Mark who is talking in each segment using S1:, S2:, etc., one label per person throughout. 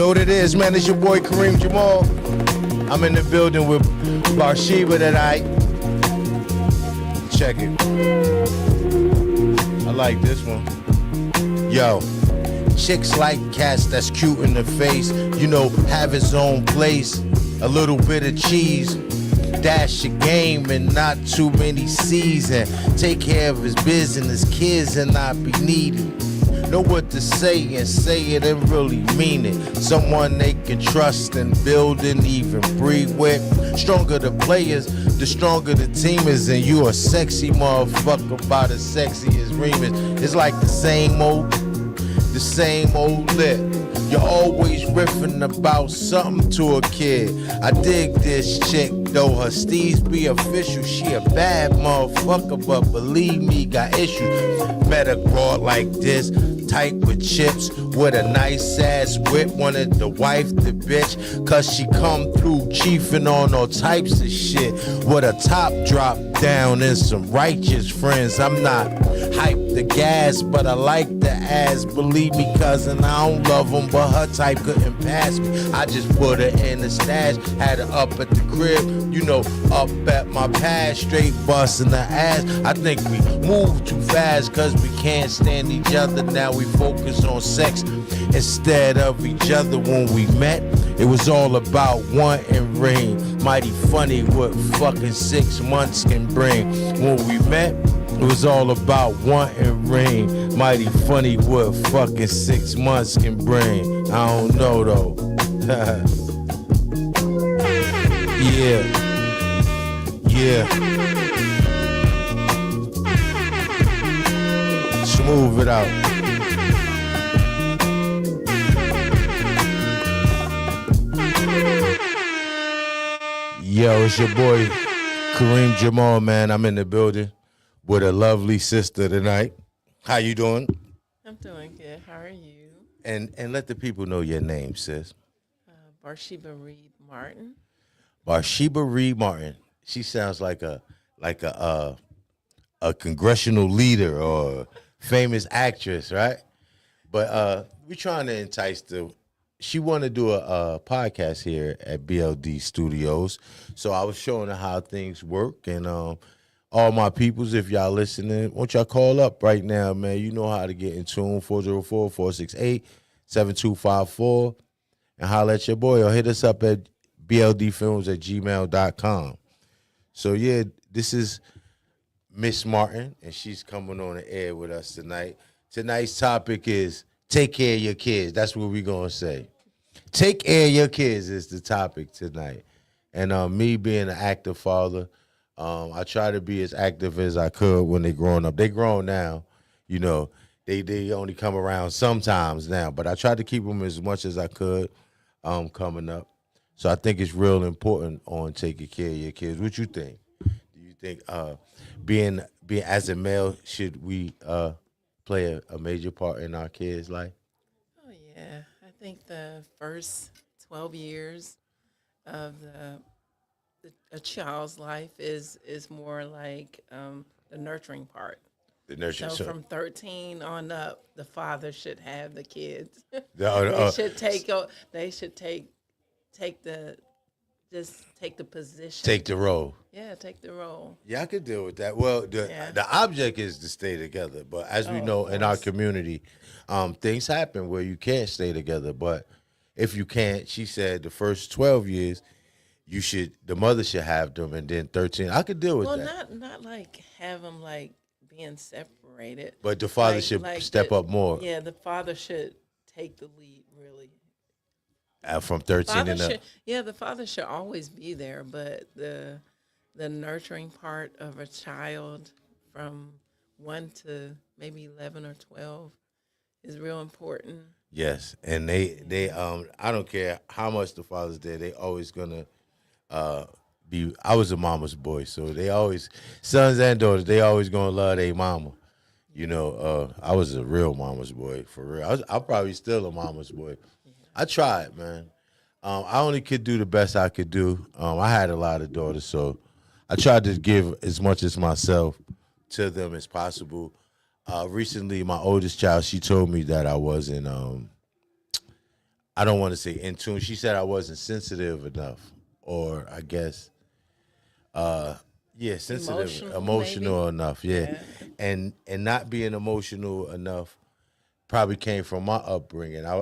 S1: know what it is, man. It's your boy Karim Jamal. I'm in the building with Barsheba tonight. Check it. I like this one. Yo, chicks like cats that's cute in the face. You know, have his own place. A little bit of cheese. Dash your game and not too many C's. And take care of his business, kids, and not be needy. Know what to say and say it and really mean it. Someone they can trust and build and even breathe with. Stronger the players, the stronger the team is. And you a sexy motherfucker by the sexiest remix. It's like the same old lip. You're always riffing about something to a kid. I dig this chick, though her steez be official. She a bad motherfucker, but believe me, got issues. Met a broad like this, tight with chips, with a nice ass whip. Wanted the wife, the bitch, cause she come through chiefing on all types of shit. With a top drop down and some righteous friends. I'm not hype the gas, but I like the ass. Believe me, cousin, I don't love them, but her type couldn't pass me. I just put her in the stash, had her up at the crib, you know, up at my pad, straight busting the ass. I think we move too fast, cause we can't stand each other. Now we focus on sex instead of each other. When we met, it was all about wanting ring. Mighty funny what fucking 6 months can bring. When we met, it was all about wanting rain. Mighty funny what fucking 6 months can bring. I don't know though. Yeah. Smooth it out. Yo, it's your boy Karim Jamal, man. I'm in the building with a lovely sister tonight. How you doing?
S2: I'm doing good. How are you?
S1: And let the people know your name, sis.
S2: Barsheba Reed Martin.
S1: Barsheba Reed Martin. She sounds like a congressional leader or famous actress, right? But we're trying to entice she wanted to do a podcast here at BLD Studios. So I was showing her how things work. And all my peoples, if y'all listening, won't y'all call up right now, man? You know how to get in tune, 404-468-7254. And holler at your boy or hit us up at bldfilms@gmail.com. So, yeah, this is Miss Martin, and she's coming on the air with us tonight. Tonight's topic is take care of your kids. That's what we're going to say. Take care of your kids is the topic tonight. And me being an active father, I try to be as active as I could when they're growing up. They grown now, you know. They only come around sometimes now, but I tried to keep them as much as I could coming up. So I think it's real important on taking care of your kids. What you think? Do you think being as a male, should we play a major part in our kids' life?
S2: Oh, yeah. I think the first 12 years of a child's life is more like the nurturing part.
S1: The nurturing.
S2: So from 13 on up, the father should have the kids.
S1: They
S2: should take the position.
S1: Take the role.
S2: Yeah, take the role.
S1: Yeah, I could deal with that. Well, the object is to stay together. But as we know in our community, things happen where you can't stay together. But if you can't, she said the first 12 years, the mother should have them, and then 13. I could deal with that.
S2: Well, not like have them like being separated.
S1: But the father should step up more.
S2: Yeah, the father should take the lead, really.
S1: From 13 and up.
S2: The father should always be there, but the nurturing part of a child from 1 to maybe 11 or 12 is real important.
S1: Yes, and they I don't care how much the father's there, they always gonna be. I was a mama's boy, so they always, sons and daughters, they always gonna love their mama. You know, I was a real mama's boy, for real. I'm probably still a mama's boy. I tried, man. I only could do the best I could do. I had a lot of daughters, so I tried to give as much as myself to them as possible. Recently, my oldest child, she told me that I wasn't I don't want to say in tune. She said I wasn't sensitive enough, or I guess, yeah, sensitive,
S2: maybe.
S1: emotional enough. Yeah,
S2: Yeah.
S1: and not being emotional enough probably came from my upbringing. I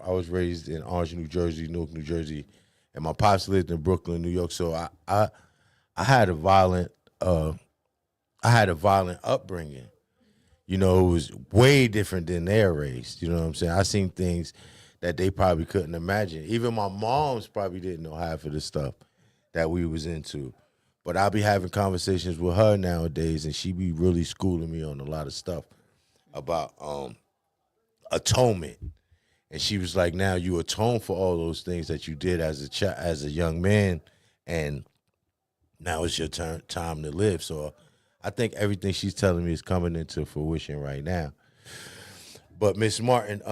S1: was raised in Orange, New Jersey, Newark, New Jersey, and my pops lived in Brooklyn, New York. So I had a violent I had a violent upbringing. You know, it was way different than their race. You know what I'm saying? I seen things that they probably couldn't imagine. Even my moms probably didn't know half of the stuff that we was into. But I'll be having conversations with her nowadays, and she be really schooling me on a lot of stuff about atonement. And she was like, "Now you atone for all those things that you did as as a young man, and now it's your time to live." So I think everything she's telling me is coming into fruition right now. But Miss Martin,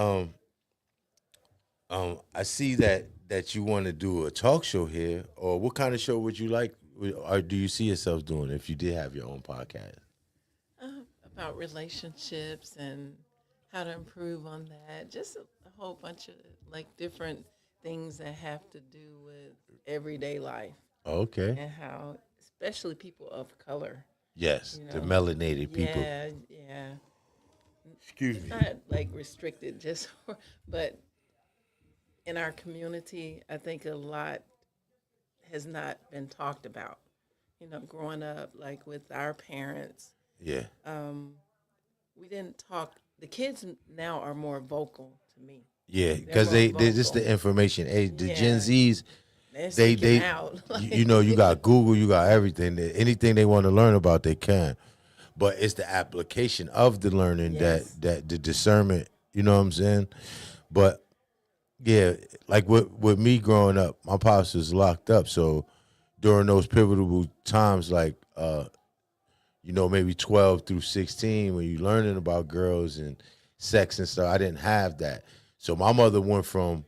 S1: I see that you want to do a talk show here, or what kind of show would you like, or do you see yourself doing if you did have your own podcast?
S2: About relationships and how to improve on that. Just a whole bunch of like different things that have to do with everyday life
S1: Okay.
S2: and how, especially people of color,
S1: Yes,
S2: you
S1: the
S2: know.
S1: melanated people.
S2: Yeah, yeah.
S1: Excuse
S2: It's
S1: me.
S2: not like restricted, just but in our community, I think a lot has not been talked about. You know, growing up like with our parents,
S1: Yeah.
S2: um, we didn't talk. The kids now are more vocal to me.
S1: Yeah,
S2: They're
S1: because
S2: more
S1: they just
S2: vocal.
S1: the information age. The Gen
S2: Yeah,
S1: Zs,
S2: they're
S1: they
S2: speaking
S1: they
S2: out.
S1: you know, you got Google, you got everything. Anything they want to learn about, they can. But it's the application of the learning
S2: Yes.
S1: that the discernment. You know what I'm saying? But yeah, like with me growing up, my pops was locked up. So during those pivotal times, like maybe 12 through 16, when you learning about girls and sex and stuff, I didn't have that. So my mother went from,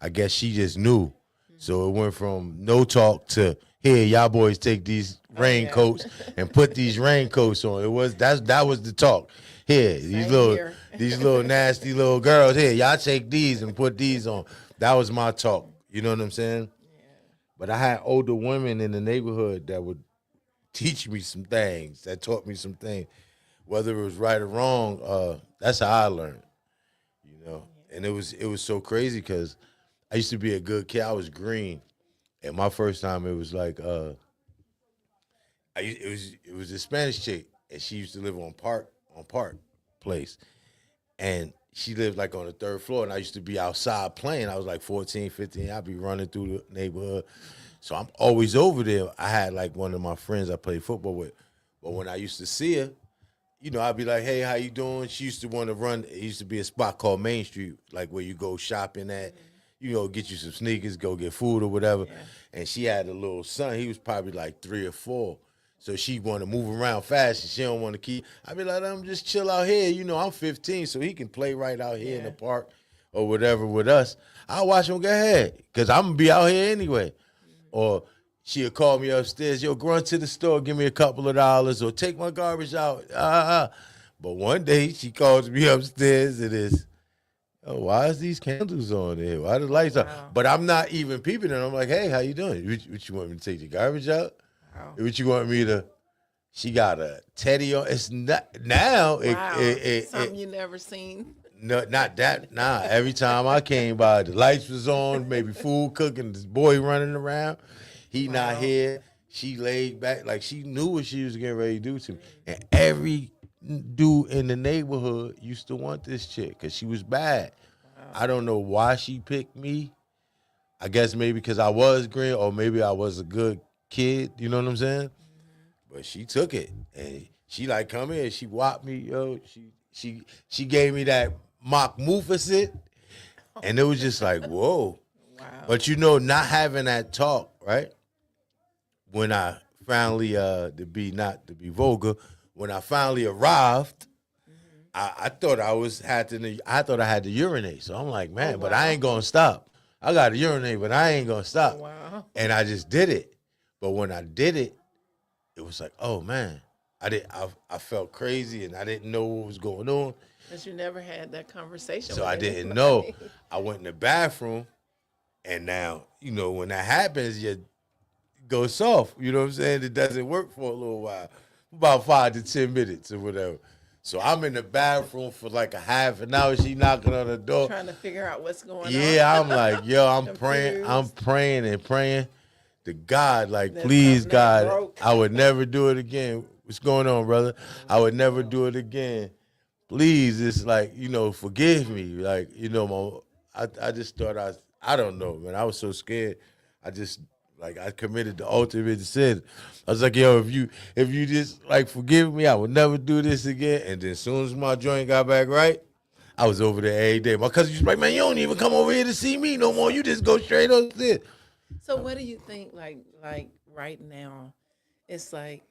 S1: I guess she just knew. So it went from no talk to, here, y'all boys take these
S2: Oh yeah.
S1: raincoats and put these raincoats on. That was the talk. Here,
S2: Same here.
S1: these little nasty little girls, here, y'all take these and put these on. That was my talk. You know what I'm saying?
S2: Yeah.
S1: But I had older women in the neighborhood that would teach me some things, that taught me some things. Whether it was right or wrong, that's how I learned, you know. And it was so crazy because I used to be a good kid. I was green, and my first time it was like it was a Spanish chick, and she used to live on Park Place, and she lived like on the third floor, and I used to be outside playing. I was like 14, 15. I'd be running through the neighborhood, so I'm always over there. I had like one of my friends I played football with, but when I used to see her, I'd be like, "Hey, how you doing?" She used to want to run. It used to be a spot called Main Street, like where you go shopping at. Get you some sneakers, go get food or whatever.
S2: Yeah.
S1: And she had a little son. He was probably like 3 or 4. So she want to move around fast, and she don't want to keep. I'd be like, "I'm just chill out here. I'm 15, so he can play right out here in the
S2: Yeah.
S1: park or whatever with us. I'll watch him go ahead, because I'm going to be out here anyway." Or she'll call me upstairs, "Yo, run to the store, give me a couple of dollars, or take my garbage out." But one day she calls me upstairs and is, "Oh, why is these candles on there? Why the lights on?"
S2: Wow.
S1: But I'm not even peeping, and I'm like, "Hey, how you doing? What you want me to take the garbage out?
S2: Wow.
S1: What you want me to?" She got a teddy on. It's not now.
S2: Wow. Something you never seen.
S1: No, not that. Nah, every time I came by, the lights was on, maybe food cooking, this boy running around. He not
S2: Wow.
S1: here. She laid back like she knew what she was getting ready to do to me. And every dude in the neighborhood used to want this chick because she was bad.
S2: Wow.
S1: I don't know why she picked me. I guess maybe because I was green, or maybe I was a good kid. You know what I'm saying? But she took it, and she like come here. She whopped me, yo. She gave me that mock Mufasa, and it was just like, whoa.
S2: Wow.
S1: But not having that talk, right? When I finally, not to be vulgar, when I finally arrived, I thought I thought I had to urinate. So I'm like, man,
S2: Oh,
S1: but I
S2: wow.
S1: ain't gonna stop. I got to urinate, but I ain't gonna
S2: Oh,
S1: stop.
S2: wow.
S1: And I just did it. But when I did it, it was like, oh man, I felt crazy, and I didn't know what was going on.
S2: But you never had that conversation
S1: So
S2: with
S1: I didn't know.
S2: anybody.
S1: I went in the bathroom, and now, when that happens, you go soft. You know what I'm saying? It doesn't work for a little while, about 5 to 10 minutes or whatever. So I'm in the bathroom for like a half an hour. She knocking on the door.
S2: Trying to figure out what's going on.
S1: Yeah, I'm like, yo, I'm praying. I'm
S2: Confused.
S1: praying and praying to God, like,
S2: There's
S1: please,
S2: something that
S1: God,
S2: broke.
S1: I would never do it again. What's going on, brother? I would never do it again. Please, it's like, forgive me. Like, I just thought I don't know, man. I was so scared. I just, like, I committed the ultimate sin. I was like, yo, if you just, like, forgive me, I would never do this again. And then as soon as my joint got back right, I was over there every day. My cousin used to be like, man, you don't even come over here to see me no more. You just go straight upstairs.
S2: So what do you think, like right now, it's like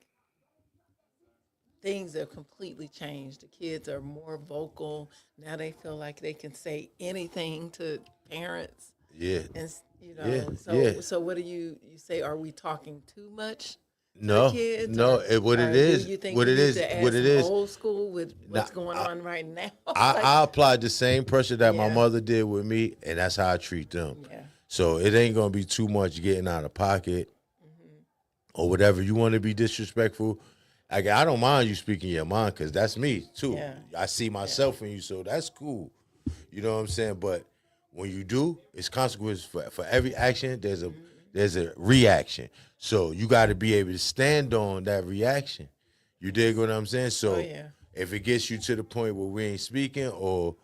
S2: things have completely changed. The kids are more vocal. Now they feel like they can say anything to parents.
S1: Yeah.
S2: And
S1: Yeah,
S2: so
S1: yeah.
S2: so what do you say, are we talking too much to the
S1: No,
S2: kids?
S1: no. What
S2: Or
S1: it is,
S2: do you think
S1: what
S2: we
S1: it
S2: need
S1: is,
S2: to add
S1: what it
S2: some
S1: is.
S2: old school with what's
S1: Nah,
S2: going on right now?
S1: I applied the same pressure that my
S2: Yeah.
S1: mother did with me, and that's how I treat them.
S2: Yeah.
S1: So it ain't gonna be too much getting out of pocket or whatever. You want to be disrespectful. Like, I don't mind you speaking your mind, because that's me too.
S2: Yeah.
S1: I see myself in you, so that's cool. You know what I'm saying? But when you do, it's consequences for every action. There's a reaction. So you got to be able to stand on that reaction. You dig what I'm saying? So
S2: Oh, yeah.
S1: if it gets you to the point where we ain't speaking, or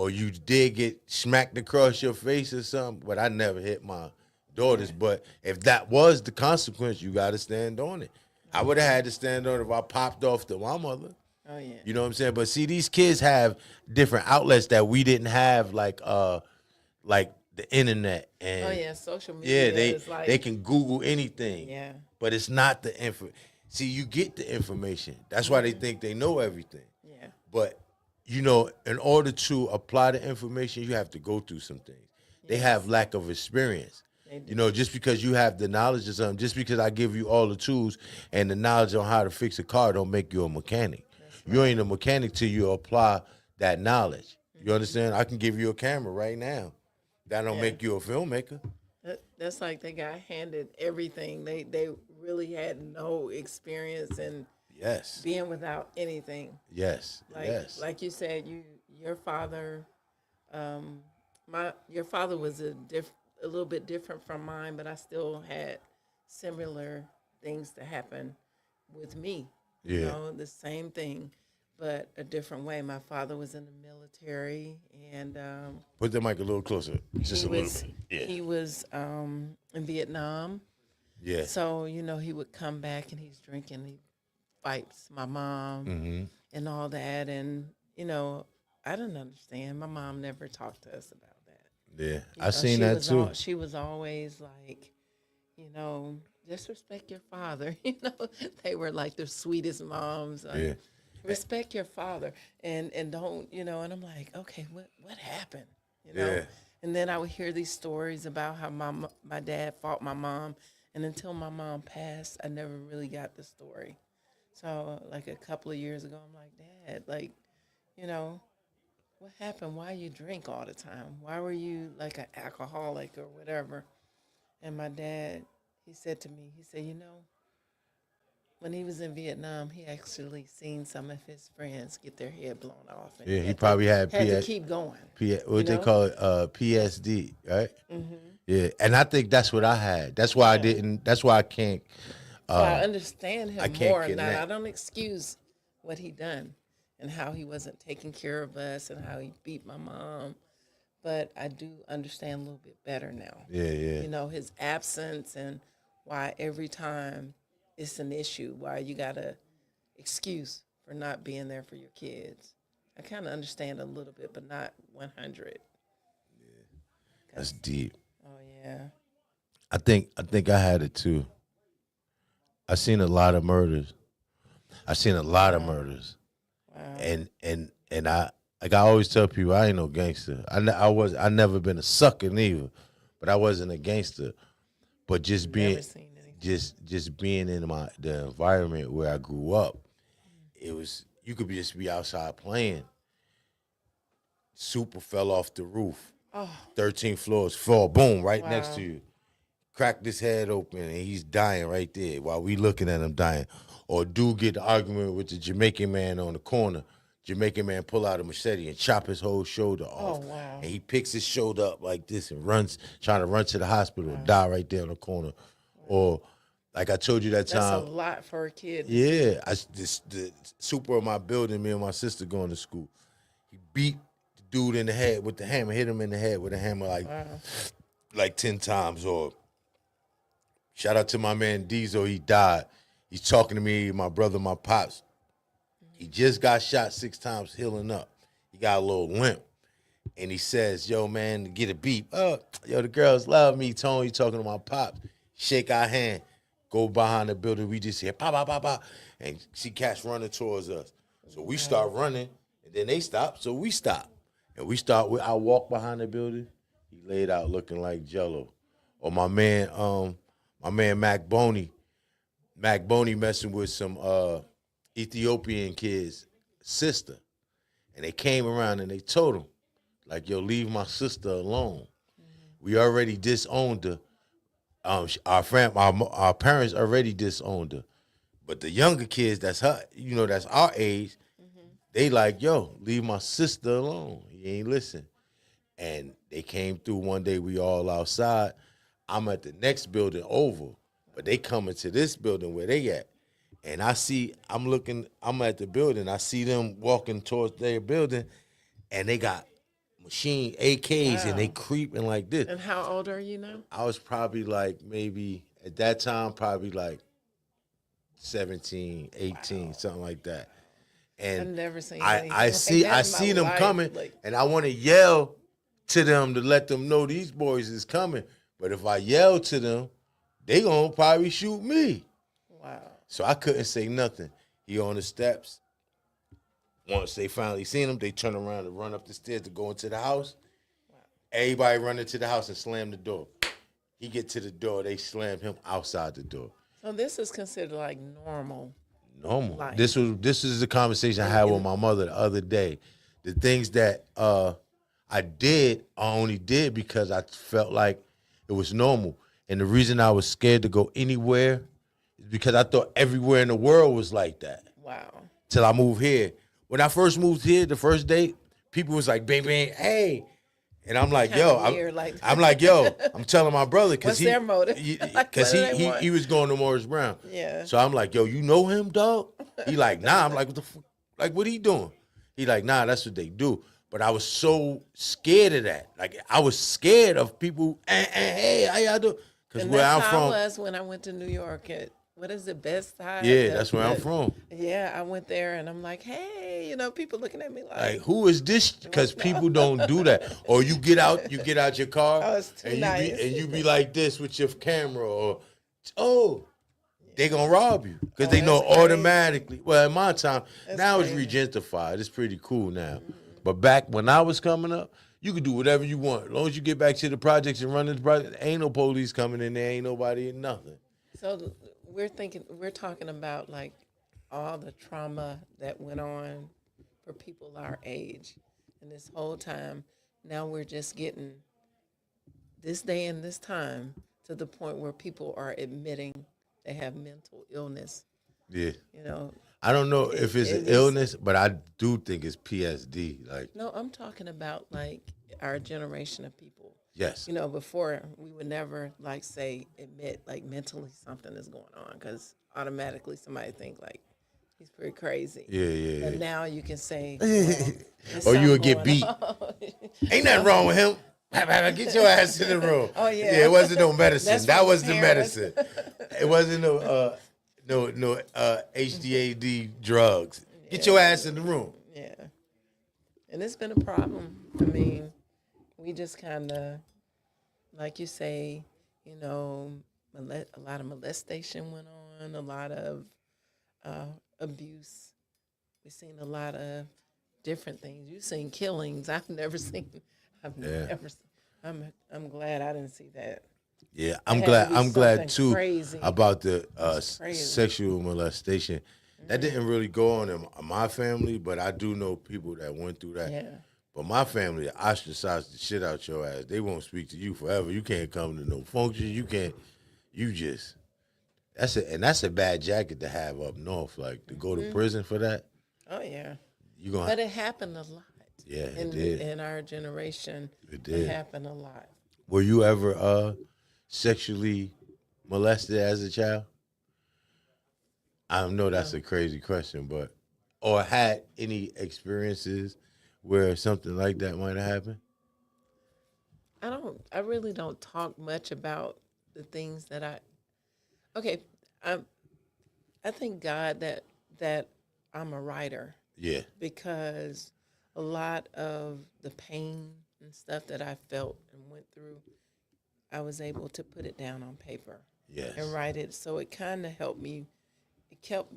S1: you did get smacked across your face or something, but I never hit my daughters. But if that was the consequence, you got to stand on it. I would have had to stand on it if I popped off to my mother.
S2: Oh yeah.
S1: You know what I'm saying? But see, these kids have different outlets that we didn't have, like the internet. And
S2: Oh yeah, social media
S1: they
S2: is like,
S1: they can Google anything.
S2: yeah.
S1: But it's not the info. See, you get the information. That's why they think they know everything.
S2: Yeah.
S1: But in order to apply the information, you have to go through some things. They have lack of experience.
S2: They do.
S1: Just because you have the knowledge of something, just because I give you all the tools and the knowledge on how to fix a car, don't make you a mechanic. You ain't a mechanic till you apply that knowledge. You understand? I can give you a camera right now. That don't
S2: Yeah.
S1: make you a filmmaker.
S2: That's like they got handed everything. They really had no experience in
S1: Yes.
S2: being without anything.
S1: Yes.
S2: Like
S1: Yes.
S2: like you said, your father, your father was a little bit different from mine, but I still had similar things to happen with me. You
S1: Yeah.
S2: know, the same thing, but a different way. My father was in the military, and
S1: Put the mic a little closer. Just a little bit. Yeah.
S2: he was in Vietnam.
S1: Yeah.
S2: So, he would come back and he's drinking. He fights my mom
S1: Mm-hmm.
S2: and all that. And, I didn't understand. My mom never talked to us about that.
S1: Yeah.
S2: You
S1: I
S2: know,
S1: seen
S2: she
S1: that
S2: was
S1: too.
S2: she was always like, just respect your father. They were like the sweetest moms. Like,
S1: Yeah.
S2: respect your father and don't, and I'm like, okay, what happened?
S1: Yeah.
S2: And then I would hear these stories about how my dad fought my mom, and until my mom passed, I never really got the story. So like a couple of years ago, I'm like, Dad, like, what happened? Why you drink all the time? Why were you like an alcoholic or whatever? And my dad, he said to me, he said, when he was in Vietnam, he actually seen some of his friends get their head blown off. And
S1: Yeah. He probably had
S2: to keep going.
S1: what they
S2: know?
S1: call it, PSD, right? Yeah. And I think that's what I had. That's why I didn't. That's why I can't.
S2: So I understand him
S1: I can't
S2: more now.
S1: connect.
S2: I don't excuse what he done and how he wasn't taking care of us and how he beat my mom. But I do understand a little bit better now.
S1: Yeah. Yeah.
S2: His absence and why every time it's an issue, why you got a excuse for not being there for your kids. I kind of understand a little bit, but not 100.
S1: That's deep.
S2: Oh yeah.
S1: I think I had it too. I seen a lot of murders.
S2: Wow.
S1: And I, like, I always tell people, I ain't no gangster. I never been a sucker neither, but I wasn't a gangster. But just being
S2: Never seen anything.
S1: just being in the environment where I grew up, it was you could just be outside playing. Super fell off the roof. 13 floors, fall, boom, right next to you. Cracked his head open and he's dying right there while we looking at him dying. Or dude get the argument with the Jamaican man on the corner. Jamaican man pull out a machete and chop his whole shoulder off.
S2: Oh, wow.
S1: And he picks his shoulder up like this and runs, trying to run to the hospital and die right there on the corner. Or like I told you that time.
S2: That's a lot for a kid.
S1: Yeah, the super of my building, me and my sister going to school. He beat the dude in the head with the hammer, hit him in the head with a hammer like 10 times. Or shout out to my man Diesel, he died. He's talking to me, my brother, my pops. He just got shot 6 times, healing up. He got a little limp. And he says, yo, man, get a beep. Oh, yo, the girls love me, Tony, talking to my pops. Shake our hand. Go behind the building. We just hear pop, pop, pop, pop. And see cats running towards us. So we start running, and then they stop, so we stop. And we start with, I walk behind the building. He laid out looking like Jello. Or my man Mac Boney. Mac Boney messing with some Ethiopian kid's sister. And they came around and they told him, like, yo, leave my sister alone. We already disowned her. Our parents already disowned her. But the younger kids, that's her, that's our age, they like, yo, leave my sister alone. He ain't listen. And they came through one day, we all outside. I'm at the next building over, but they coming to this building where they at. And I'm at the building, I see them walking towards their building, and they got machine AKs, and they creeping like this.
S2: And how old are you now?
S1: I was probably like maybe, at that time, probably like 17, 18, something like that. And
S2: I've never seen
S1: I see them coming, and I want to yell to them to let them know these boys is coming. But if I yell to them, they gonna probably shoot me.
S2: Wow.
S1: So I couldn't say nothing. He on the steps. Once they finally seen him, they turn around and run up the stairs to go into the house. Wow. Everybody run into the house and slam the door. He get to the door, they slam him outside the door.
S2: So this is considered like normal.
S1: Normal. This is the conversation I had with my mother the other day. The things that I only did because I felt like it was normal. And the reason I was scared to go anywhere is because I thought everywhere in the world was like that.
S2: Wow.
S1: Till I moved here. When I first moved here, the first day, people was like, bang, bang, hey. And I'm like, I'm like, yo, I'm telling my brother.
S2: What's their motive?
S1: Because he was going to Morris Brown.
S2: Yeah.
S1: So I'm like, yo, you know him, dog? He like, nah. I'm like, what the fuck? Like, what he doing? He like, nah, that's what they do. But I was so scared of that. Like, I was scared of people, hey, how y'all do? Because where I'm from.
S2: I was when I went to New York at, what is it, Best Side?
S1: Yeah, that's where I'm from.
S2: Yeah, I went there and I'm like, hey, people looking at me like
S1: who is this? Because people don't do that. Or you get out your car
S2: and
S1: you be like this with your camera, or they gonna rob you because they know automatically. Well, in my time, now it's regentified. It's pretty cool now. Mm-hmm. But back when I was coming up, you could do whatever you want. As long as you get back to the projects and run the project, ain't no police coming in there, ain't nobody in nothing.
S2: So we're talking about like all the trauma that went on for people our age. And this whole time, now we're just getting this day and this time to the point where people are admitting they have mental illness.
S1: Yeah. I don't know if it's an illness, but I do think it's PSD. Like,
S2: no, I'm talking about like our generation of people.
S1: Yes.
S2: Before we would never admit like mentally something is going on because automatically somebody think like he's pretty crazy.
S1: Yeah.
S2: But now you can say,
S1: or you would get beat. Ain't nothing wrong with him. Get your ass in the room.
S2: Oh yeah.
S1: Yeah, it wasn't no medicine. That was the medicine. It wasn't no HDAD drugs. Get your ass in the room.
S2: Yeah. And it's been a problem. I mean, we just kind of, like you say, a lot of molestation went on, a lot of abuse. We've seen a lot of different things. You've seen killings. I've never seen. I'm glad I didn't see that.
S1: Yeah, I'm glad too
S2: crazy.
S1: about the sexual molestation. That didn't really go on in my family, but I do know people that went through that.
S2: Yeah.
S1: But my family ostracized the shit out your ass. They won't speak to you forever. You can't come to no functions. You can't. You just. That's a bad jacket to have up north. Like to go to prison for that.
S2: Oh yeah.
S1: You gonna.
S2: But it happened a lot.
S1: Yeah, it did.
S2: In our generation,
S1: It did.
S2: It happened a lot.
S1: Were you ever sexually molested as a child? I know that's a crazy question, but or had any experiences where something like that might have happened?
S2: I really don't talk much about the things that okay, I thank God that I'm a writer.
S1: Yeah.
S2: Because a lot of the pain and stuff that I felt and went through, I was able to put it down on paper.
S1: Yes.
S2: And write it. So it kind of helped me. It kept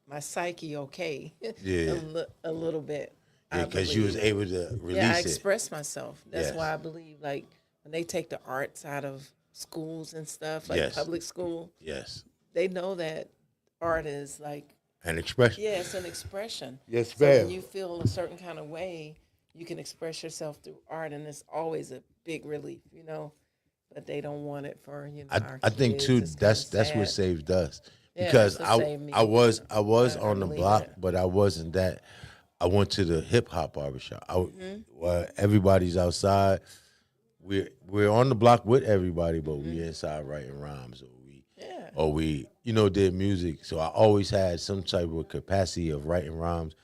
S2: my psyche okay.
S1: Yeah.
S2: a little bit.
S1: Yeah, because you was able to release
S2: I
S1: it.
S2: expressed myself. That's
S1: Yes.
S2: why I believe, like, when they take the arts out of schools and stuff, like
S1: Yes.
S2: public school,
S1: Yes.
S2: they know that art is like,
S1: An expression.
S2: yeah, it's an expression.
S1: Yes,
S2: So
S1: ma'am.
S2: when you feel a certain kind of way, you can express yourself through art, and it's always a big relief, you know. But they don't want it for our
S1: I think
S2: kids.
S1: too
S2: It's kinda
S1: that's what
S2: sad.
S1: saved us.
S2: Yeah,
S1: Because
S2: that's what saved me.
S1: I was
S2: I
S1: on the
S2: believe
S1: block,
S2: that.
S1: but I wasn't that. I went to the hip hop barbershop.
S2: Mm-hmm.
S1: Where everybody's outside. We're on the block with everybody, but
S2: Mm-hmm.
S1: we inside writing rhymes
S2: Yeah.
S1: or we did music. So I always had some type of capacity of writing rhymes.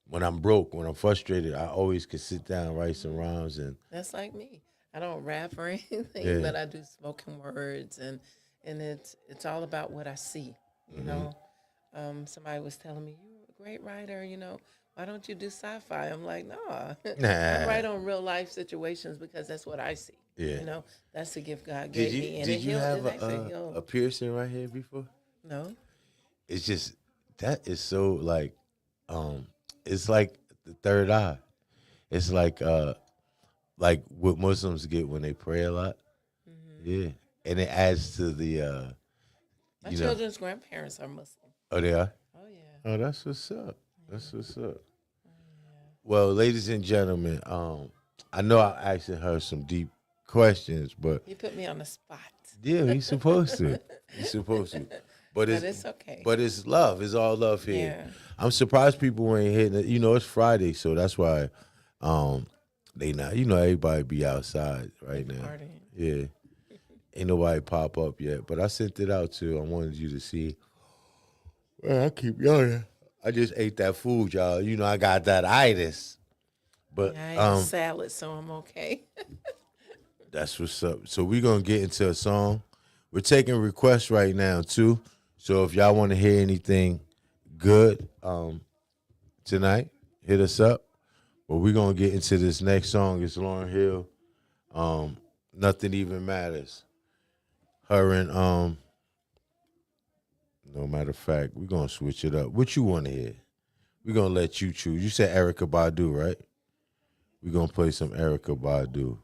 S1: When I'm broke, when I'm frustrated, I always could sit down, write some rhymes, and
S2: That's like me. I don't rap or anything,
S1: Yeah.
S2: but I do spoken words, and it's all about what I see. You
S1: Mm-hmm.
S2: know, somebody was telling me, "You're a great writer. You know, why don't you do sci-fi?" I'm like, "No, I write on real life situations because that's what I see.
S1: Yeah.
S2: You know, that's the gift God gave me, and
S1: did
S2: it
S1: you
S2: healed.
S1: have
S2: It actually
S1: a
S2: healed.
S1: piercing right here before?
S2: No,
S1: It's just that is so like it's like the third eye. It's like what Muslims get when they pray a lot. Yeah. And it adds to the
S2: my
S1: you know.
S2: children's grandparents are Muslim.
S1: Oh, they are?
S2: Oh yeah.
S1: Oh, that's what's up. That's what's up. Well, ladies and gentlemen, I know I asking her some deep questions, but
S2: You put me on the spot,
S1: yeah, he's supposed to. He's supposed to. But
S2: but it's okay.
S1: But it's love. It's all love here.
S2: Yeah.
S1: I'm surprised people ain't hitting it. You know, it's Friday, so that's why they not. You know, everybody be outside right now.
S2: Partying.
S1: Yeah. Ain't nobody pop up yet. But I sent it out too. I wanted you to see. Well, I keep yawning. I just ate that food, y'all. You know, I got that itis. But
S2: I ate a salad, so I'm okay.
S1: that's what's up. So we're gonna get into a song. We're taking requests right now too. So if y'all want to hear anything good tonight, hit us up. But we're gonna get into this next song. It's Lauryn Hill. Nothing Even Matters. Her and no matter of fact, we're gonna switch it up. What you want to hear? We're gonna let you choose. You said Erykah Badu, right? We're gonna play some Erykah Badu.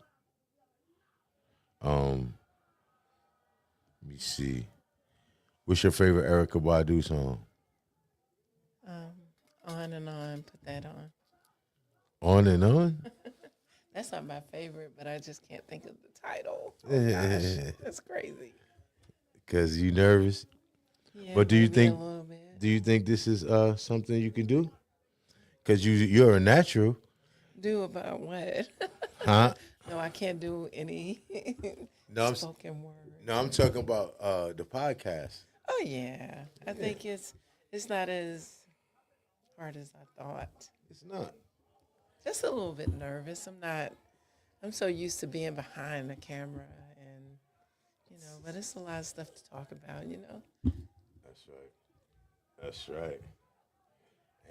S1: Let me see. What's your favorite Erykah Badu song?
S2: On and on, put that on.
S1: On and On?
S2: That's not my favorite, but I just can't think of the title. Oh, gosh, that's crazy.
S1: Because you nervous?
S2: Yeah,
S1: But do you
S2: maybe
S1: think-
S2: a little bit.
S1: Do you think this is something you can do? Because you're a natural.
S2: Do about what?
S1: Huh?
S2: No, I can't do any
S1: No, I'm
S2: spoken word.
S1: No, I'm talking about the podcast.
S2: Oh yeah, I think it's not as hard as I thought.
S1: It's not.
S2: Just a little bit nervous. I'm so used to being behind the camera, and but it's a lot of stuff to talk about.
S1: That's right. That's right.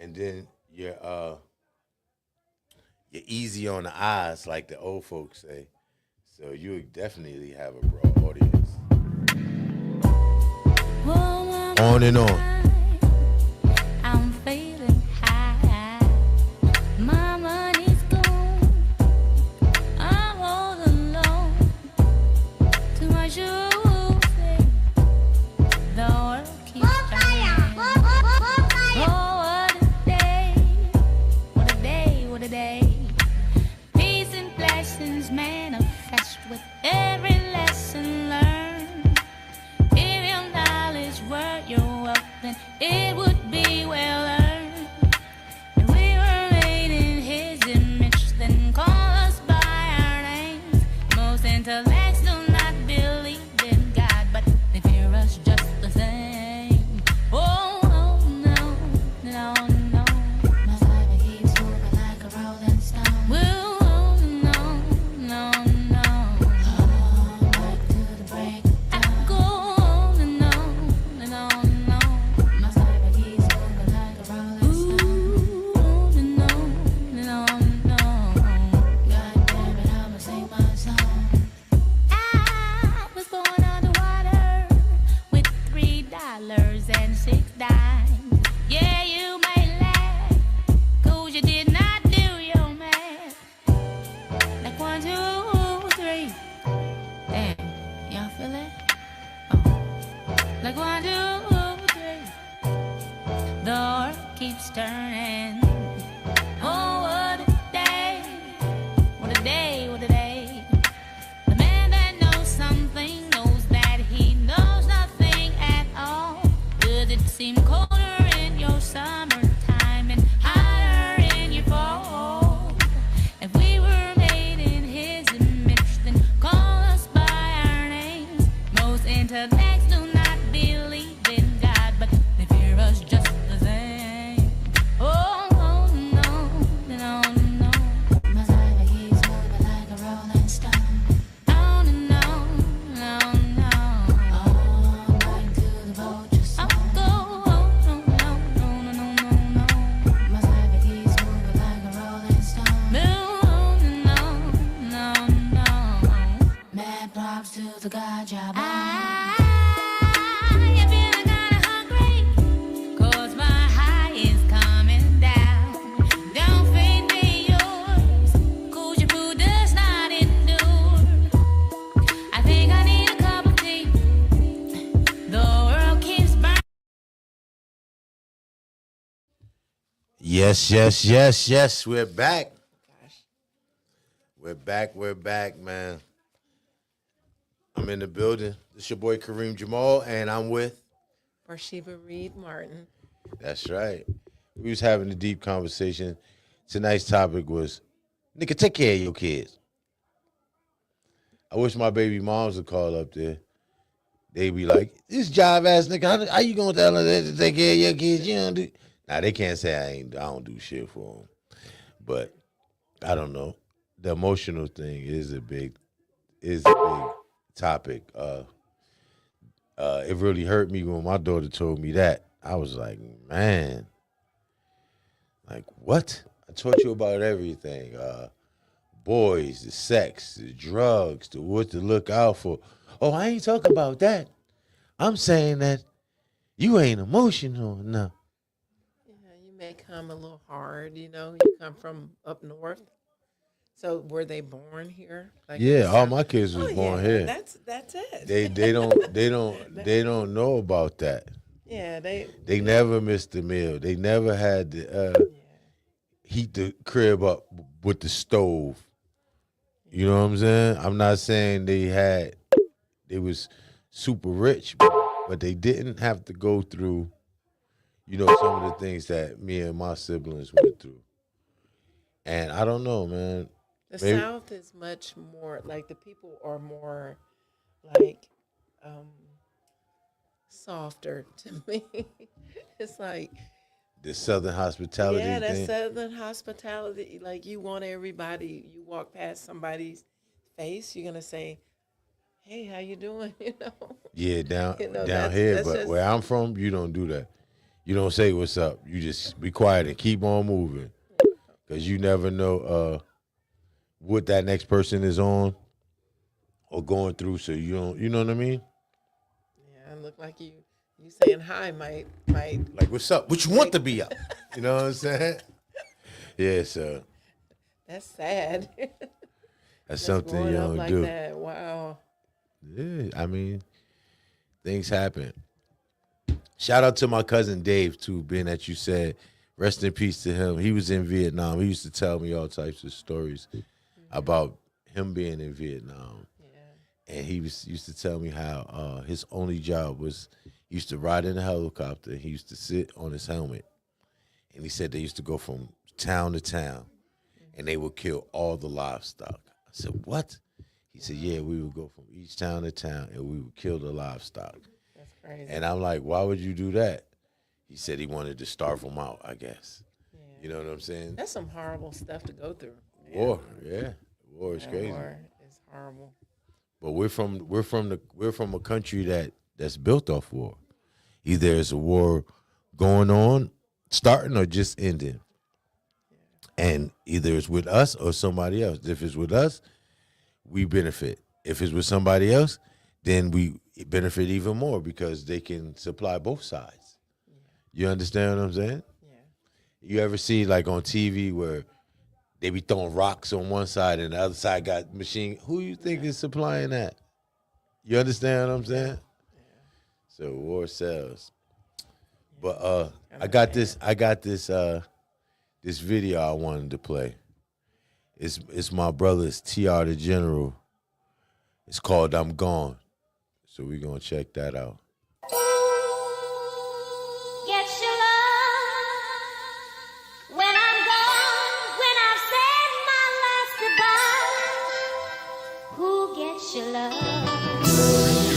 S1: And then you're easy on the eyes, like the old folks say. So you definitely have a broad audience. On and on.
S3: I'm feeling high. My money's gone. I'm all alone. Too much to say. The world keeps turning. truths manifest with every lesson learned. If your knowledge were your wealth, then it would be well earned. If we were made in His image, then call us by our names. Most intellects do not believe in God, but they fear us just the same. Oh, no, no, no. My life keeps moving like a rolling stone. Whoa, no, no, no. All back to the break of dawn. I go on and on and on and on. My life keeps moving like a rolling stone. On and on and on and on. God damn it, I'ma sing my song. I was born underwater with $3 and 6 dimes. Yeah, you may laugh, 'cause you did not do your math. Like 1, 2, 3. Damn, y'all feel it? Oh. Like 1, 2, 3. The earth keeps turning. Oh, what a day. What a day, what a day. The man that knows something knows that he knows nothing at all. Does it seem colder in your summertime and hotter in your fall? If we were made in His image, then call us by our names. Most intellects do not believe in God, but they fear us just the same. Oh, no, no, no. My life keeps moving like a rolling stone. On and on, on, on. All night to the vulture song. I'll go on, no. My life keeps moving like a rolling stone. On and on. Mad props to the God job. I feel kinda hungry, 'cause my high is coming down. Don't feed me yours, 'cause your food does not endure. I think I need a cup of tea. The world keeps burning.
S1: Yes. We're back.
S2: Gosh.
S1: We're back, man. I'm in the building. It's your boy Karim Jamal, and I'm with.
S2: Barsheba Reed Martin.
S1: That's right. We was having a deep conversation. Tonight's topic was, nigga, take care of your kids. I wish my baby moms would call up there. They be like, this jive ass nigga, how you gonna tell her to take care of your kids? You don't do. Now they can't say I don't do shit for them, but I don't know. The emotional thing is a big topic. It really hurt me when my daughter told me that. I was like, man, like what? I taught you about everything. Boys, the sex, the drugs, the what to look out for. Oh, I ain't talking about that. I'm saying that you ain't emotional enough.
S2: Yeah, you may come a little hard, you come from up north. So were they born here? Like in the
S1: Yeah, all
S2: South?
S1: my kids was
S2: Oh,
S1: born
S2: yeah,
S1: here.
S2: That's it.
S1: They don't know about that.
S2: Yeah,
S1: They never missed a meal. They never had to heat the crib up with the stove. You know what I'm saying? I'm not saying they was super rich, but they didn't have to go through, some of the things that me and my siblings went through. And I don't know, man.
S2: The
S1: Maybe
S2: South is much more like the people are more like softer to me. It's like
S1: the Southern hospitality
S2: yeah, that
S1: thing.
S2: Southern hospitality. Like you want everybody. You walk past somebody's face, you're gonna say, "Hey, how you doing?"
S1: Yeah, down
S2: that's
S1: here,
S2: that's
S1: but
S2: just
S1: where I'm from, you don't do that. You don't say what's up. You just be quiet and keep on moving, because you never know what that next person is on or going through. So you don't, you know what I mean?
S2: yeah. It look like you saying hi might
S1: Like, what's up? What you want to be up? You know what I'm saying? Yeah, so
S2: that's sad.
S1: that's
S2: Just
S1: something
S2: growing
S1: you
S2: up
S1: don't
S2: like
S1: do.
S2: that. Wow.
S1: Yeah, I mean, things happen. Shout out to my cousin Dave too, being that you said rest in peace to him. He was in Vietnam. He used to tell me all types of stories about him being in Vietnam.
S2: Yeah.
S1: And he used to tell me how his only job was he used to ride in a helicopter. He used to sit on his helmet. And he said they used to go from town to town and they would kill all the livestock. I said, what? He said, yeah, we would go from each town to town and we would kill the livestock.
S2: That's crazy.
S1: And I'm like, why would you do that? He said he wanted to starve them out, I guess.
S2: Yeah.
S1: You know what I'm saying?
S2: That's some horrible stuff to go through.
S1: War, yeah. War is crazy.
S2: War is horrible.
S1: But we're from a country that's built off war. Either there's a war going on, starting or just ending. And either it's with us or somebody else. If it's with us, we benefit. If it's with somebody else, then we benefit even more because they can supply both sides. Yeah. You understand what I'm saying?
S2: Yeah.
S1: You ever see like on TV where they be throwing rocks on one side and the other side got machine? Who you think is supplying that? You understand what I'm saying? Yeah. So war sells. But I got this this video I wanted to play. It's my brother's TR the General. It's called I'm Gone. So we're gonna check that out.
S3: Get your love when I'm gone, when I've said my last goodbye. Who gets your love?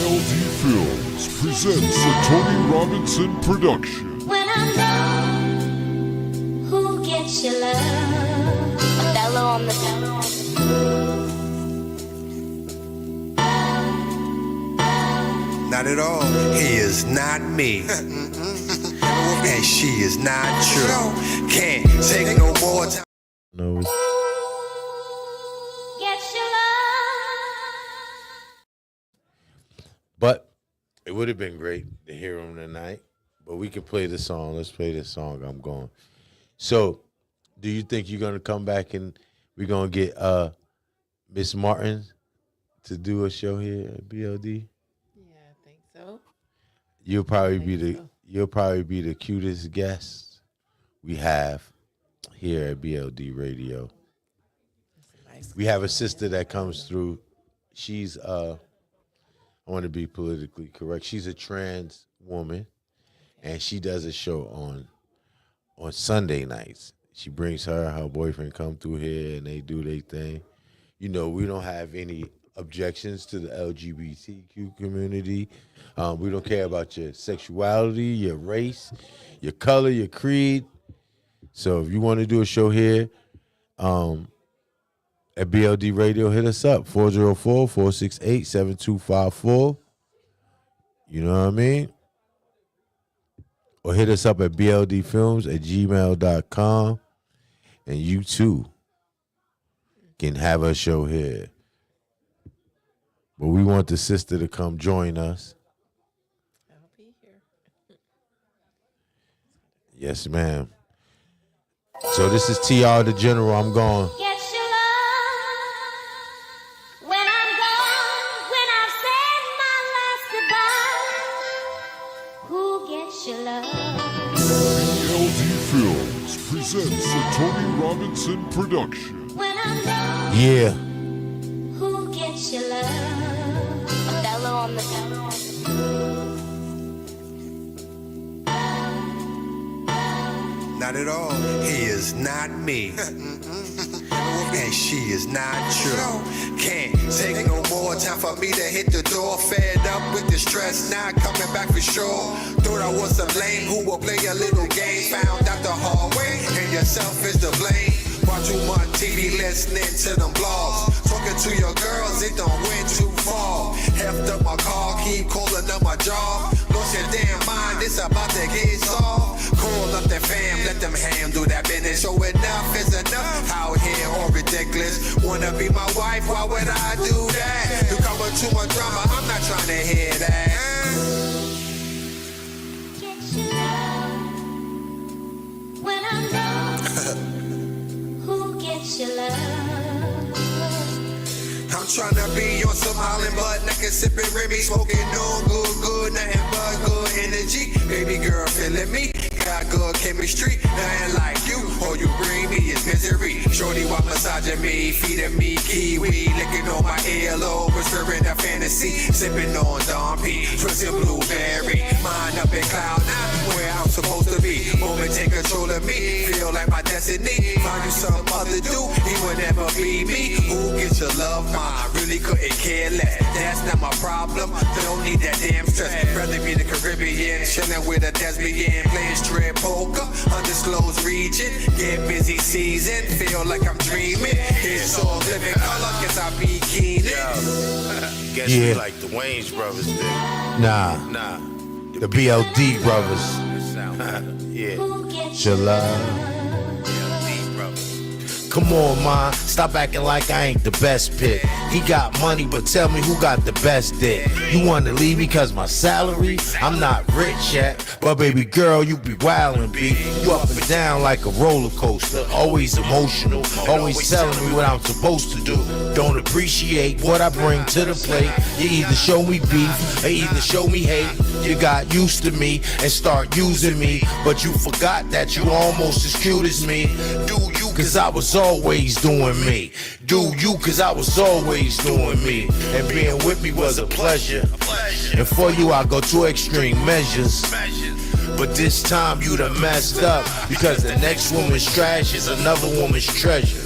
S4: LD Films presents a Tony Robinson production.
S3: When I'm gone, who gets your love? Othello on the piano.
S5: Not at all. He is not me. And she is not true. Can't take no more time.
S1: No, it's
S3: Get your love.
S1: but it would have been great to hear him tonight. But we can play the song. Let's play this song. I'm Gone. So, do you think you're gonna come back and we're gonna get Miss Martin to do a show here at BLD?
S2: Yeah, I think so.
S1: You'll probably be the
S2: so.
S1: you'll probably be the cutest guest we have here at BLD Radio.
S2: That's a nice
S1: We have a sister that comes through. She's I want to be politically correct. She's a trans woman, and she does a show on Sunday nights. She brings her boyfriend come through here, and they do their thing. You know, we don't have any objections to the LGBTQ community. We don't care about your sexuality, your race, your color, your creed. So if you want to do a show here at BLD Radio, hit us up, 404-468-7254. You know what I mean? Or hit us up at bldfilms@gmail.com. And you too can have a show here. But we want the sister to come join us.
S2: I'll be here.
S1: Yes, ma'am. So this is TR the General. I'm Gone.
S3: Get your love when I'm gone, when I've said my last goodbye. Who gets your love?
S4: LD Films presents a Tony Robinson production.
S3: When I'm gone,
S1: Yeah.
S3: who gets your love? Othello on the piano.
S5: Not at all. He is not me. And she is not true. Can't take no more time for me to hit the door. Fed up with the stress, not coming back for sure. Thought I was a lame who will play a little game. Found out the hard way, and yourself is to blame. Watch too much TV, listening to them blogs. Talking to your girls, it don't went too far. Heft up my car, keep calling up my job. Lost your damn mind, it's about to get solved. Call up the fam, let them handle that business. So enough is enough, out here all ridiculous. Wanna be my wife, why would I do that? You cover too much drama, I'm not trying to hear that.
S3: Get your love when I'm gone. Who gets your love?
S5: I'm tryna be on some island, but naked sipping Remy, smoking no good, nothing but good energy. Baby girl feeling me, got good chemistry, nothing like you. All you bring me is misery. Shorty while massaging me, feeding me kiwi, licking on my earlobe, whispering a fantasy, sipping on Don P, twisting blueberry. Mind up in cloud nine, where I'm supposed to be. Moment take control of me, feel like my destiny. Find you some other dude, he would never be me. Who gets your love? Mine really couldn't care less. That's not my problem. Don't need that damn stress. Rather be the Caribbean, chilling with a lesbian, playing strip poker, undisclosed region. Get busy season, feel like I'm dreaming. It's all living color, guess I be keen.
S1: Guess we like the Wayans brothers then. Nah. The BLD brothers. Yeah. Shalom. Come on, man, stop acting like I ain't the best pick. He got money, but tell me who got the best dick. You wanna leave me cause my salary? I'm not rich yet, but baby girl, you be wildin', B. You up and down like a roller coaster, always emotional, always telling me what I'm supposed to do. Don't appreciate what I bring to the plate. You either show me beef, or either show me hate. You got used to me and start using me, but you forgot that you almost as cute as me. Do you, cause I was always doing me. Do you, cause I was always doing me. And being with me was a pleasure. And for you I go to extreme measures. But this time you done messed up, because the next woman's trash is another woman's treasure.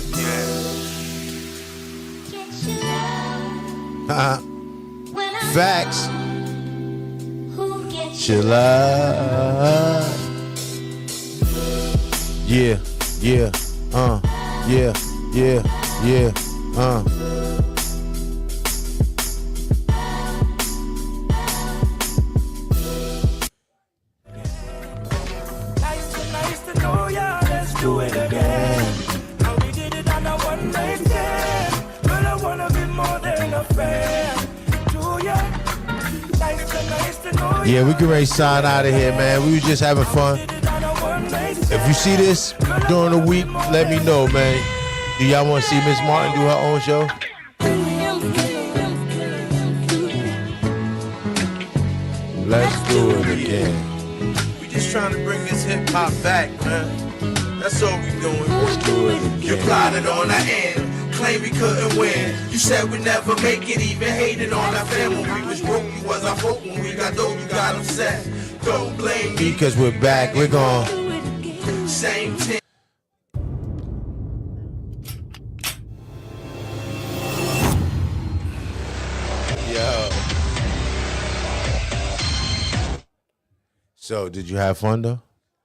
S1: Facts. Chill out. Yeah, yeah, yeah, yeah, yeah,
S6: Nice to know ya, let's do it again. How we did it on a one night stand. But I wanna be more than a fan. Do ya? Nice to know ya.
S1: Yeah, we can ready to sign out of here, man. We was just having fun. If you see this during the week, let me know, man. Do y'all want to see Miss Martin do her own show? Let's do it again. We just trying to bring this hip hop back, man. That's all we doing. Let's do it again. You plotted on our end, claim we couldn't win. You said we'd never make it, even hated on our family. When we was broke, you was our hope. When we got dope, you got upset. Don't blame me, because we're back. We're gone. Same team. Yo. So, did you have fun though?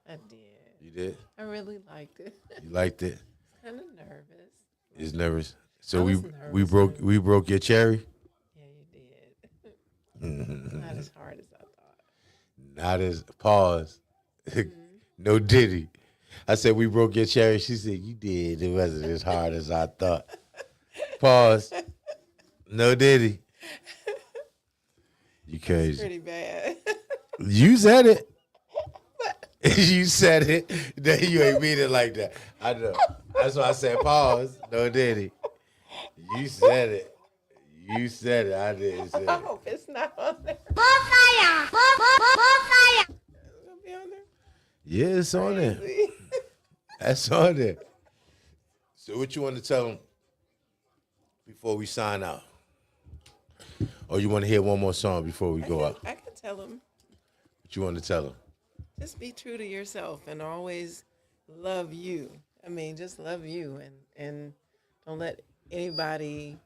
S2: I did.
S1: You did?
S2: I really liked it.
S1: You liked it?
S2: Kind of nervous.
S1: He's nervous. So
S2: I
S1: we
S2: was
S1: we broke your cherry?
S2: Yeah, you did. Not as hard as I thought.
S1: Not as pause. No Diddy. I said we broke your cherry. She said you did. It wasn't as hard as I thought. Pause. No Diddy. You crazy.
S2: Pretty bad.
S1: You said it. You said it. Then you ain't mean it like that. I know. That's why I said pause. No Diddy. You said it. You said it. I didn't say it.
S2: I hope it's not on there.
S3: Bonfire! Bonfire!
S2: It's gonna be on there.
S1: Yeah, it's on there. That's on there. So what you want to tell them before we sign out? Or you want to hear one more song before we go out?
S2: I can tell them,
S1: What you want to tell them?
S2: just be true to yourself and always love you. I mean, just love you and don't let anybody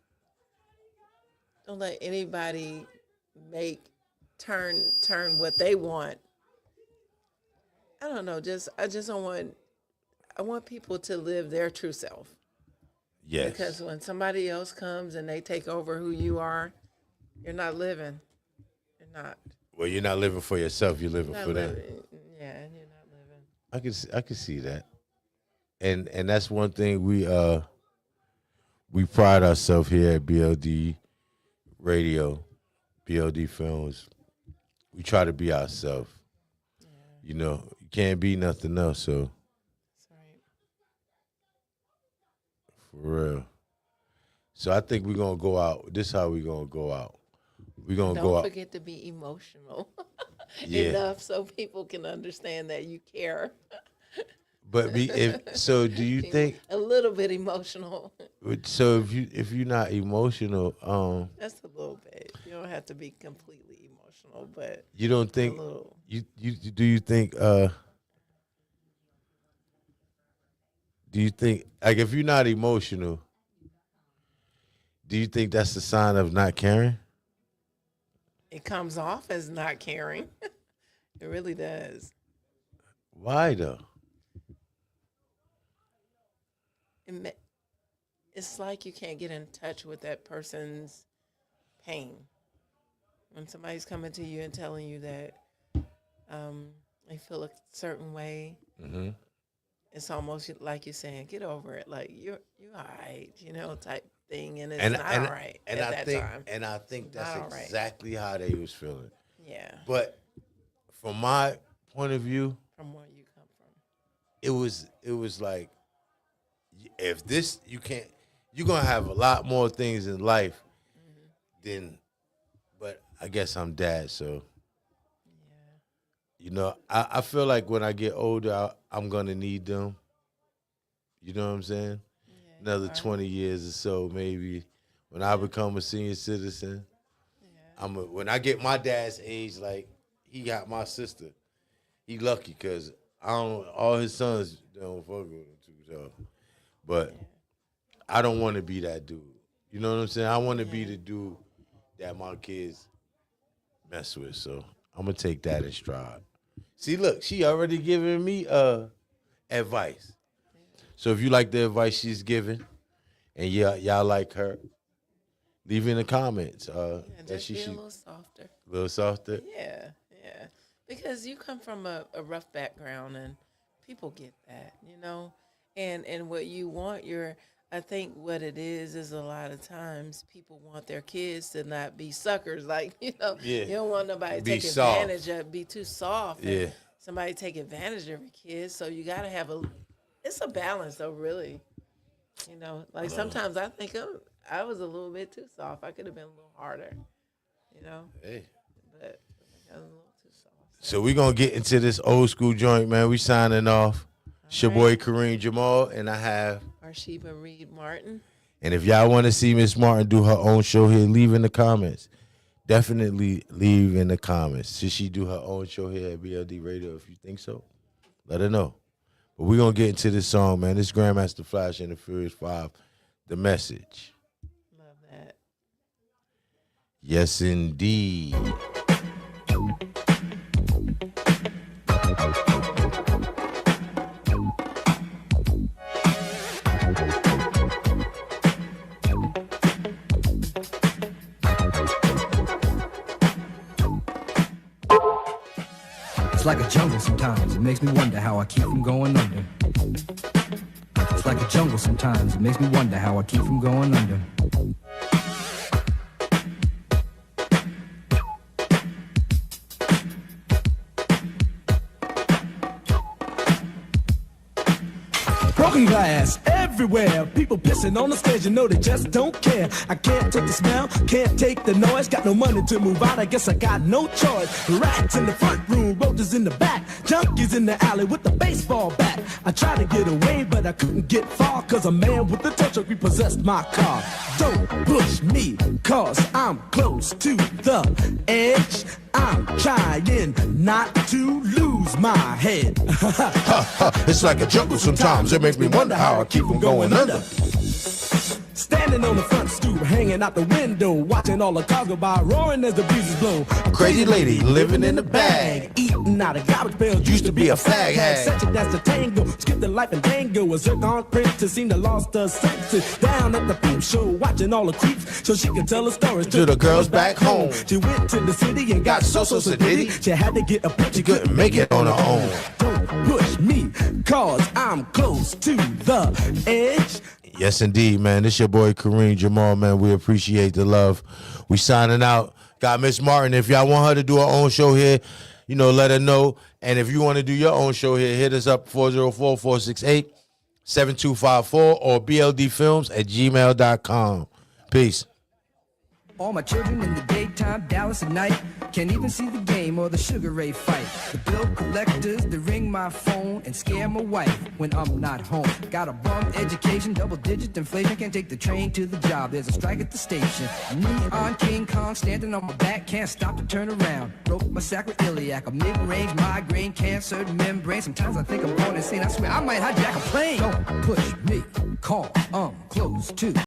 S2: make turn what they want. I don't know, I just don't want, I want people to live their true self.
S1: Yes.
S2: Because when somebody else comes and they take over who you are, you're not living. You're not.
S1: Well, you're not living for yourself. You're living
S2: Not
S1: for them.
S2: living. Yeah, and you're not living.
S1: I can see that, and that's one thing we pride ourselves here at BLD Radio, BLD Films. We try to be ourselves.
S2: Yeah,
S1: You know, you can't be nothing else. So
S2: that's right.
S1: for real. So I think we're gonna go out. This is how we're gonna go out. We're gonna go
S2: Don't
S1: out.
S2: forget to be emotional.
S1: Yeah.
S2: enough so people can understand that you care.
S1: But do you think
S2: A little bit emotional.
S1: so if you're not emotional,
S2: Just a little bit. You don't have to be completely emotional, but
S1: you don't think
S2: a little.
S1: Do you think like if you're not emotional, do you think that's a sign of not caring?
S2: It comes off as not caring. It really does.
S1: Why though?
S2: It's like you can't get in touch with that person's pain. When somebody's coming to you and telling you that they feel a certain way, it's almost like you're saying, "Get over it." Like you're all right, type thing, and it's not all right at that time.
S1: And I think that's
S2: Not all right.
S1: exactly how they was feeling.
S2: Yeah,
S1: But from my point of view,
S2: from where you come from.
S1: it was like if this you can't you're gonna have a lot more things in life than but I guess I'm dad, so I feel like when I get older I'm gonna need them. You know what I'm saying?
S2: Yeah,
S1: Another 20 years or so maybe when I become a senior citizen. When I get my dad's age, like he got my sister. He lucky because all his sons don't fuck with him too. So, but I don't want to be that dude. You know what I'm saying? I want to be the dude that my kids mess with. So I'm gonna take that in stride. See, look, she already giving me advice. So if you like the advice she's giving, and y'all like her, leave in the comments. That
S2: just
S1: she
S2: be a
S1: should
S2: little softer.
S1: a little softer.
S2: Yeah. Because you come from a rough background and people get that, and what you want, I think what it is a lot of times people want their kids to not be suckers. Like, you don't want nobody to
S1: Be
S2: take
S1: soft.
S2: advantage of, be too soft.
S1: Yeah.
S2: And somebody take advantage of your kids. So you got to have it's a balance though, really. Like sometimes I think I was a little bit too soft. I could have been a little harder,
S1: Hey.
S2: but I was a little too soft.
S1: So we gonna get into this old school joint, man. We signing off. It's your boy Karim Jamal, and I have
S2: Barsheba Reed Martin.
S1: And if y'all want to see Miss Martin do her own show here, leave in the comments. Definitely leave in the comments. Should she do her own show here at BLD Radio? If you think so, let her know. But we're going to get into this song, man. This Grandmaster Flash and the Furious 5, The Message.
S2: Love that.
S1: Yes, indeed.
S7: It's like a jungle sometimes, it makes me wonder how I keep from going under. It's like a jungle sometimes, it makes me wonder how I keep from going under. Broken glass everywhere, people pissing on the stage, they just don't care. I can't take the smell, can't take the noise, got no money to move out, I guess I got no choice. Rats in the front room, roaches in the back, junkies in the alley with the baseball bat. I tried to get away, but I couldn't get far, cause a man with a tow truck repossessed my car. Don't push me, cause I'm close to the edge. I'm trying not to lose my head.
S1: It's like a jungle sometimes. It makes me wonder how I keep from going under.
S7: Standing on the front stoop, hanging out the window, watching all the cars go by, roaring as the breezes blow.
S1: A crazy lady living in the bag,
S7: eating out of garbage pails,
S1: used to be a fag hag.
S7: Such a that's the tango, skip the life and dango. A zircon princess seemed to lost her senses. Down at the peep show, watching all the creeps, so she could tell her stories
S1: to the girls back home.
S7: She went to the city and got so sedity. She had to get a picture,
S1: she couldn't make it on her own.
S7: Don't push me, cause I'm close to the edge.
S1: Yes, indeed, man. This your boy Karim Jamal, man. We appreciate the love. We signing out. Got Miss Martin. If y'all want her to do her own show here, let her know. And if you want to do your own show here, hit us up 404-468-7254 or bldfilms@gmail.com. Peace.
S7: All my children in the daytime, Dallas at night. Can't even see the game or the Sugar Ray fight. The bill collectors, they ring my phone and scare my wife when I'm not home. Got a bum education, double-digit inflation. Can't take the train to the job, there's a strike at the station. Neon King Kong standing on my back, can't stop to turn around. Broke my sacroiliac, a mid-range migraine, cancer membrane. Sometimes I think I'm going insane, I swear I might hijack a plane. Don't push me, call, close to